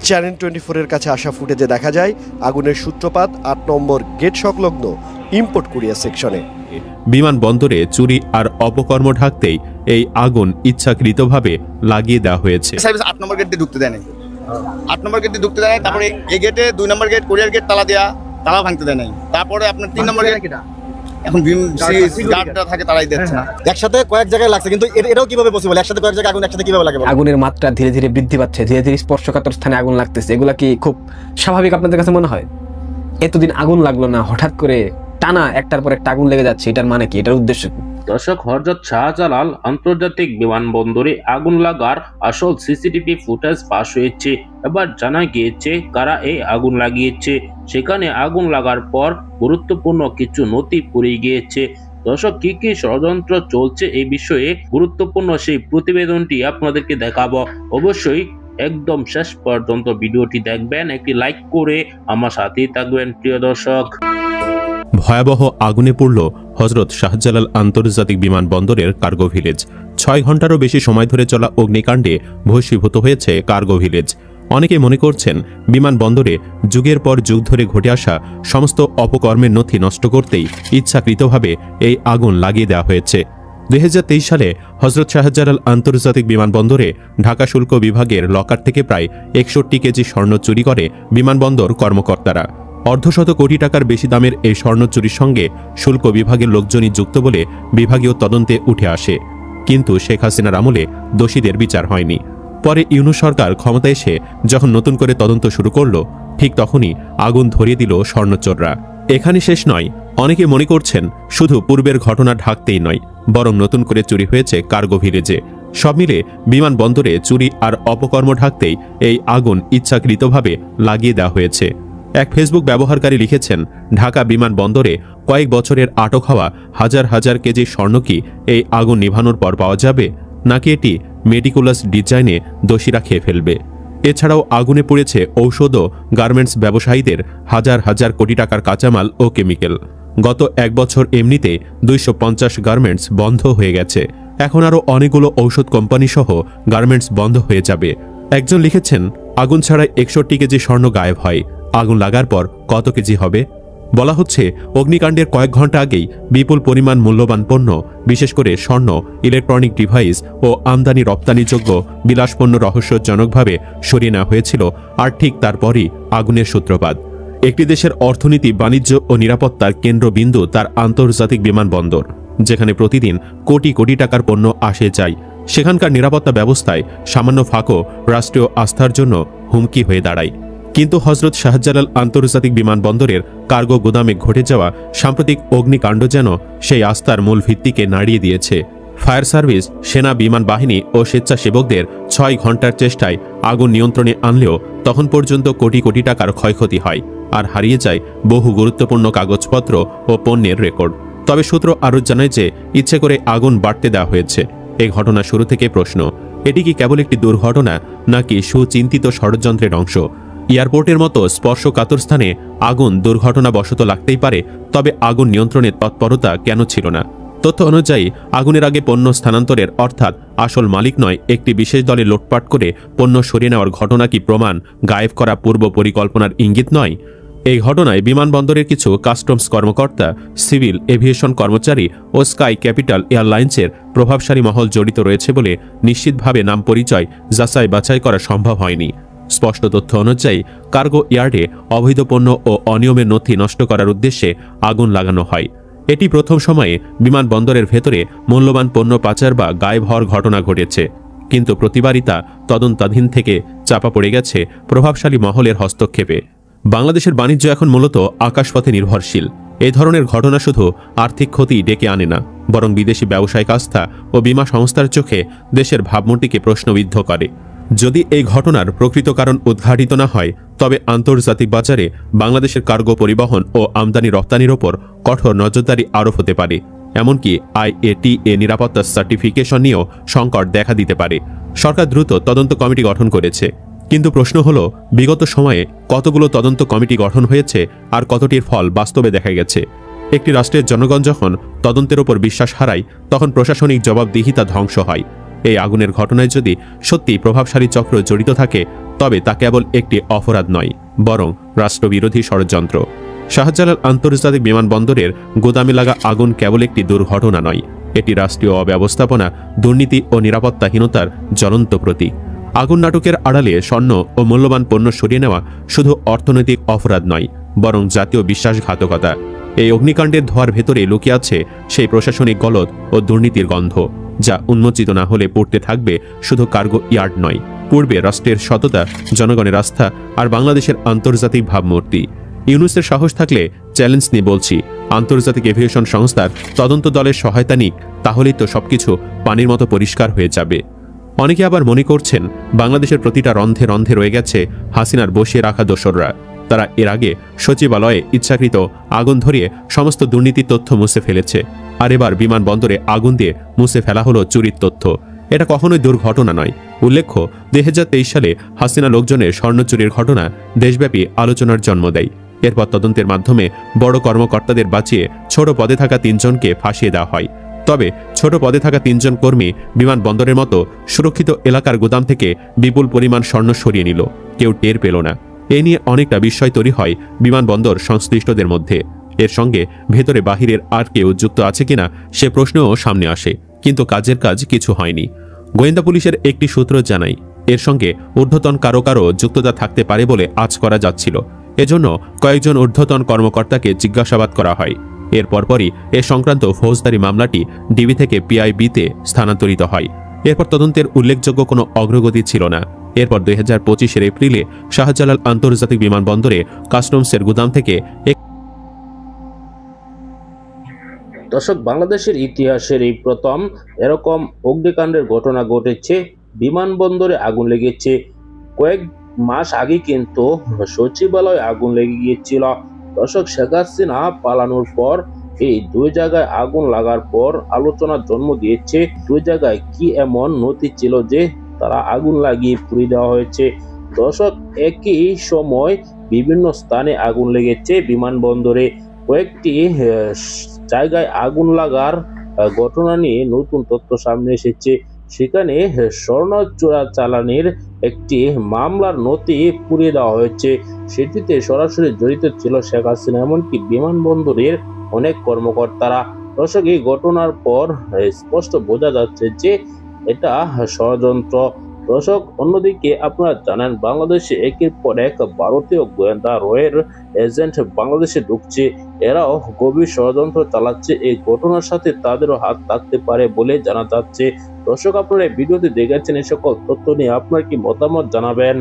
Channel 24-এর কাছে আসা ফুটেজে দেখা যায় আগুনের সূত্রপাত ৮ নম্বর গেট সংলগ্ন ইম্পোর্ট কুরিয়ার সেকশনে। বিমানবন্দরে চুরি আর অপকর্ম ঢাকতেই এই আগুন ইচ্ছাকৃতভাবে লাগিয়ে দেওয়া হয়েছে। 8 নম্বর গেট দিয়ে ঢুকতে দেয় নাই, 8 নম্বর গেট দিয়ে ঢুকতে দেয় নাই। তারপরে এই গেটে 2 নম্বর গেট কুরিয়ার গেট তালা ভাঙতে দেয় নাই। তারপরে আপনার 3 নম্বর গেট এখন গার্ডটা থাকে তারাই দিচ্ছে না। একসাথে কয়েক জায়গায় লাগছে, কিন্তু এটাও কিভাবে পসিবল? একসাথে কয়েক জায়গায় আগুন একসাথে কিভাবে লাগে? আগুনের মাত্রা ধীরে ধীরে বৃদ্ধি পাচ্ছে, ধীরে ধীরে স্পর্শকাতর স্থানে আগুন লাগতেছে। এগুলা কি খুব স্বাভাবিক আপনাদের কাছে মনে হয়? এতদিন আগুন লাগলো না, হঠাৎ করে টানা একটার পর একটা আগুন লেগে যাচ্ছে, এটার মানে কি? এটার উদ্দেশ্য কি? দর্শক, হযরত শাহজালাল আন্তর্জাতিক বিমানবন্দরে আগুন লাগার আসল সিসিটিভি ফুটেজ পাশ হয়েছে। এবার জানা গিয়েছে কারা এই আগুন লাগিয়েছে। সেখানে আগুন লাগার পর গুরুত্বপূর্ণ কিছু নথি পুড়ে গিয়েছে। দর্শক, কি কি ষড়যন্ত্র চলছে এই বিষয়ে গুরুত্বপূর্ণ সেই প্রতিবেদনটি আপনাদেরকে দেখাবো। অবশ্যই একদম শেষ পর্যন্ত ভিডিওটি দেখবেন, একটি লাইক করে আমার সাথেই থাকবেন প্রিয় দর্শক। ভয়াবহ আগুনে পড়ল হযরত শাহজালাল আন্তর্জাতিক বিমানবন্দরের কার্গো ভিলেজ। 6 ঘন্টারও বেশি সময় ধরে চলা অগ্নিকাণ্ডে ভস্মীভূত হয়েছে কার্গো ভিলেজ। অনেকে মনে করছেন বিমানবন্দরে যুগের পর যুগ ধরে ঘটে আসা সমস্ত অপকর্মের নথি নষ্ট করতেই ইচ্ছাকৃতভাবে এই আগুন লাগিয়ে দেওয়া হয়েছে। 2023 সালে হযরত শাহজালাল আন্তর্জাতিক বিমানবন্দরে ঢাকা শুল্ক বিভাগের লকার থেকে প্রায় 61 কেজি স্বর্ণ চুরি করে বিমানবন্দর কর্মকর্তারা। অর্ধশত কোটি টাকার বেশি দামের এই স্বর্ণ চুরির সঙ্গে শুল্ক বিভাগের লোকজনই যুক্ত বলে বিভাগীয় তদন্তে উঠে আসে। কিন্তু শেখ হাসিনার আমলে দোষীদের বিচার হয়নি। পরে ইউনূস সরকার ক্ষমতায় এসে যখন নতুন করে তদন্ত শুরু করল, ঠিক তখনই আগুন ধরিয়ে দিল স্বর্ণচোররা। এখানে শেষ নয়, অনেকে মনে করছেন শুধু পূর্বের ঘটনা ঢাকতেই নয়, বরং নতুন করে চুরি হয়েছে কার্গো ভিলেজে। সব মিলে বিমানবন্দরে চুরি আর অপকর্ম ঢাকতেই এই আগুন ইচ্ছাকৃতভাবে লাগিয়ে দেওয়া হয়েছে। এক ফেসবুক ব্যবহারকারী লিখেছেন, ঢাকা বিমানবন্দরে কয়েক বছরের আটক হওয়া হাজার হাজার কেজি স্বর্ণ কি এই আগুন নিভানোর পর পাওয়া যাবে, নাকি এটি মেটিকুলাস ডিজাইনে দোষীরা খেয়ে ফেলবে? এছাড়াও আগুনে পড়েছে ঔষধ ও গার্মেন্টস ব্যবসায়ীদের হাজার হাজার কোটি টাকার কাঁচামাল ও কেমিক্যাল। গত 1 বছর এমনিতে 250 গার্মেন্টস বন্ধ হয়ে গেছে। এখন আরও অনেকগুলো ঔষধ কোম্পানি সহ গার্মেন্টস বন্ধ হয়ে যাবে। একজন লিখেছেন, আগুন ছাড়াই 61 কেজি স্বর্ণ গায়েব হয়, আগুন লাগার পর কত কেজি হবে? বলা হচ্ছে অগ্নিকাণ্ডের কয়েক ঘন্টা আগেই বিপুল পরিমাণ মূল্যবান পণ্য, বিশেষ করে স্বর্ণ, ইলেকট্রনিক ডিভাইস ও আমদানি রপ্তানিযোগ্য বিলাসপণ্য রহস্যজনকভাবে সরিয়ে নেওয়া হয়েছিল। আর ঠিক তারপরই আগুনের সূত্রপাত। একটি দেশের অর্থনীতি, বাণিজ্য ও নিরাপত্তার কেন্দ্রবিন্দু তার আন্তর্জাতিক বিমানবন্দর, যেখানে প্রতিদিন কোটি কোটি টাকার পণ্য আসে যায়। সেখানকার নিরাপত্তা ব্যবস্থায় সামান্য ফাঁকও রাষ্ট্রীয় আস্থার জন্য হুমকি হয়ে দাঁড়ায়। কিন্তু হযরত শাহজালাল আন্তর্জাতিক বিমানবন্দরের কার্গো গোদামে ঘটে যাওয়া সাম্প্রতিক অগ্নিকাণ্ড যেন সেই আস্থার মূল ভিত্তিকে নাড়িয়ে দিয়েছে। ফায়ার সার্ভিস, সেনা, বিমান বাহিনী ও স্বেচ্ছাসেবকদের 6 ঘন্টার চেষ্টায় আগুন নিয়ন্ত্রণে আনলেও তখন পর্যন্ত কোটি কোটি টাকার ক্ষয়ক্ষতি হয়, আর হারিয়ে যায় বহু গুরুত্বপূর্ণ কাগজপত্র ও পণ্যের রেকর্ড। তবে সূত্র আরও জানায় যে ইচ্ছে করে আগুন বাড়তে দেওয়া হয়েছে। এই ঘটনা শুরু থেকে প্রশ্ন, এটি কি কেবল একটি দুর্ঘটনা, নাকি সুচিন্তিত ষড়যন্ত্রের অংশ? এয়ারপোর্টের মতো স্পর্শকাতর স্থানে আগুন দুর্ঘটনাবশত লাগতেই পারে, তবে আগুন নিয়ন্ত্রণের তৎপরতা কেন ছিল না? তথ্য অনুযায়ী আগুনের আগে পণ্য স্থানান্তরের, অর্থাৎ আসল মালিক নয় একটি বিশেষ দলে লুটপাট করে পণ্য সরিয়ে নেওয়ার ঘটনা কি প্রমাণ গায়েব করা পূর্ব পরিকল্পনার ইঙ্গিত নয়? এই ঘটনায় বিমানবন্দরের কিছু কাস্টমস কর্মকর্তা, সিভিল এভিয়েশন কর্মচারী ও স্কাই ক্যাপিটাল এয়ারলাইন্সের প্রভাবশালী মহল জড়িত রয়েছে বলে নিশ্চিতভাবে নাম পরিচয় যাচাই বাছাই করা সম্ভব হয়নি। স্পষ্ট তথ্য অনুযায়ী কার্গো ইয়ার্ডে অবৈধ পণ্য ও অনিয়মের নথি নষ্ট করার উদ্দেশ্যে আগুন লাগানো হয়। এটি প্রথম সময়ে বিমানবন্দরের ভেতরে মূল্যবান পণ্য পাচার বা গায়েব হওয়ার ঘটনা ঘটেছে, কিন্তু প্রতিবারই তা তদন্তাধীন থেকে চাপা পড়ে গেছে প্রভাবশালী মহলের হস্তক্ষেপে। বাংলাদেশের বাণিজ্য এখন মূলত আকাশপথে নির্ভরশীল। এই ধরনের ঘটনা শুধু আর্থিক ক্ষতি ডেকে আনে না, বরং বিদেশি ব্যবসায়িক আস্থা ও বীমা সংস্থার চোখে দেশের ভাবমূর্তিকে প্রশ্নবিদ্ধ করে। যদি এই ঘটনার প্রকৃত কারণ উদ্ঘাটিত না হয়, তবে আন্তর্জাতিক বাজারে বাংলাদেশের কার্গো পরিবহন ও আমদানি রপ্তানির ওপর কঠোর নজরদারি আরোপ হতে পারে। এমনকি IATA নিরাপত্তা সার্টিফিকেশন নিয়েও সংকট দেখা দিতে পারে। সরকার দ্রুত তদন্ত কমিটি গঠন করেছে, কিন্তু প্রশ্ন হলো বিগত সময়ে কতগুলো তদন্ত কমিটি গঠন হয়েছে আর কতটির ফল বাস্তবে দেখা গেছে? একটি রাষ্ট্রের জনগণ যখন তদন্তের ওপর বিশ্বাস হারায়, তখন প্রশাসনিক জবাবদিহিতা ধ্বংস হয়। এই আগুনের ঘটনায় যদি সত্যি প্রভাবশালী চক্র জড়িত থাকে তবে তা কেবল একটি অপরাধ নয়, বরং রাষ্ট্রবিরোধী ষড়যন্ত্র। শাহজালাল আন্তর্জাতিক বিমানবন্দরের গোদামে লাগা আগুন কেবল একটি দুর্ঘটনা নয়, এটি রাষ্ট্রীয় অব্যবস্থাপনা, দুর্নীতি ও নিরাপত্তাহীনতার জ্বলন্ত প্রতীক। আগুন নাটকের আড়ালে স্বর্ণ ও মূল্যবান পণ্য সরিয়ে নেওয়া শুধু অর্থনৈতিক অপরাধ নয়, বরং জাতীয় বিশ্বাসঘাতকতা। এই অগ্নিকাণ্ডের ধোঁয়ার ভেতরে লুকিয়ে আছে সেই প্রশাসনিক গলদ ও দুর্নীতির গন্ধ, যা উন্মোচিত না হলে পড়তে থাকবে শুধু কার্গো ইয়ার্ড নয়, পূর্বে রাষ্ট্রের সততা, জনগণের আস্থা আর বাংলাদেশের আন্তর্জাতিক ভাবমূর্তি। ইউনুসের সাহস থাকলে চ্যালেঞ্জ নিয়ে বলছি, আন্তর্জাতিক এভিয়েশন সংস্থার তদন্ত দলের সহায়তা নিক, তাহলেই তো সবকিছু পানির মতো পরিষ্কার হয়ে যাবে। অনেকে আবার মনে করছেন বাংলাদেশের প্রতিটা রন্ধে রন্ধে রয়ে গেছে হাসিনার বসিয়ে রাখা দোসররা। তারা এর আগে সচিবালয়ে ইচ্ছাকৃত আগুন ধরিয়ে সমস্ত দুর্নীতির তথ্য মুছে ফেলেছে, আর এবার বিমানবন্দরে আগুন দিয়ে মুছে ফেলা হলো চুরির তথ্য। এটা কখনোই দুর্ঘটনা নয়। উল্লেখ্য, 2023 সালে হাসিনা লোকজনের স্বর্ণ চুরির ঘটনা দেশব্যাপী আলোচনার জন্ম দেয়। এরপর তদন্তের মাধ্যমে বড় কর্মকর্তাদের বাঁচিয়ে ছোট পদে থাকা 3 জনকে ফাঁসিয়ে দেওয়া হয়। তবে ছোট পদে থাকা 3 জন কর্মী বিমানবন্দরের মতো সুরক্ষিত এলাকার গোদাম থেকে বিপুল পরিমাণ স্বর্ণ সরিয়ে নিল, কেউ টের পেল না। এ নিয়ে অনেকটা বিস্ময় তৈরি হয় বিমানবন্দর সংশ্লিষ্টদের মধ্যে। এর সঙ্গে ভেতরে বাহিরের আর কেউ যুক্ত আছে কিনা সে প্রশ্নও সামনে আসে, কিন্তু কাজের কাজ কিছু হয়নি। গোয়েন্দা পুলিশের একটি সূত্র জানায়, এর সঙ্গে ঊর্ধ্বতন কারো কারো যুক্ততা থাকতে পারে বলে আজ করা যাচ্ছিল। এজন্য কয়েকজন ঊর্ধ্বতন কর্মকর্তাকে জিজ্ঞাসাবাদ করা হয়। এর পরপরই এ সংক্রান্ত ফৌজদারি মামলাটি ডিবি থেকে পিআইবিতে স্থানান্তরিত হয়। এরপর তদন্তের উল্লেখযোগ্য কোনো অগ্রগতি ছিল না। এরপর 2025 এপ্রিলে শাহজালাল আন্তর্জাতিক বিমানবন্দরে কাস্টমসের গুদাম থেকে দর্শক, বাংলাদেশের ইতিহাসের এই প্রথম এরকম অগ্নিকাণ্ডের ঘটনা ঘটেছে। বিমানবন্দরে আগুন লেগেছে। কয়েক মাস আগে কিন্তু সচিবালয়ে আগুন লেগে গিয়েছিল। দর্শক, শেখ হাসিনা পালানোর পর এই 2 জায়গায় আগুন লাগার পর আলোচনার জন্ম দিয়েছে। 2 জায়গায় কি এমন নথি ছিল যে তারা আগুন লাগিয়ে পুড়িয়ে দেওয়া হয়েছে। দর্শক, একই সময় বিভিন্ন স্থানে আগুন লেগেছে। বিমানবন্দরে কয়েকটি জায়গায় আগুন লাগার ঘটনা নিয়ে নতুন তথ্য সামনে এসেছে। সেখানে স্বর্ণ চোরাচালানির একটি মামলার নথি পুড়িয়ে দেওয়া হয়েছে। সেটিতে সরাসরি জড়িত ছিল শেখ হাসিনা, এমনকি বিমানবন্দরের অনেক কর্মকর্তারা। দর্শক, এই ঘটনার পর স্পষ্ট বোঝা যাচ্ছে যে এটা ষড়যন্ত্র। দর্শক, অন্যদিকে আপনারা জানেন বাংলাদেশে একের পর এক ভারতীয় গোয়েন্দা রয়ের এজেন্ট বাংলাদেশে ঢুকছে। এরাও গভীর ষড়যন্ত্র চালাচ্ছে। এই ঘটনার সাথে তাদেরও হাত থাকতে পারে বলে জানা যাচ্ছে। দর্শক, আপনারা এই ভিডিওতে দেখেছেন, এই সকল তথ্য নিয়ে আপনার কি মতামত জানাবেন।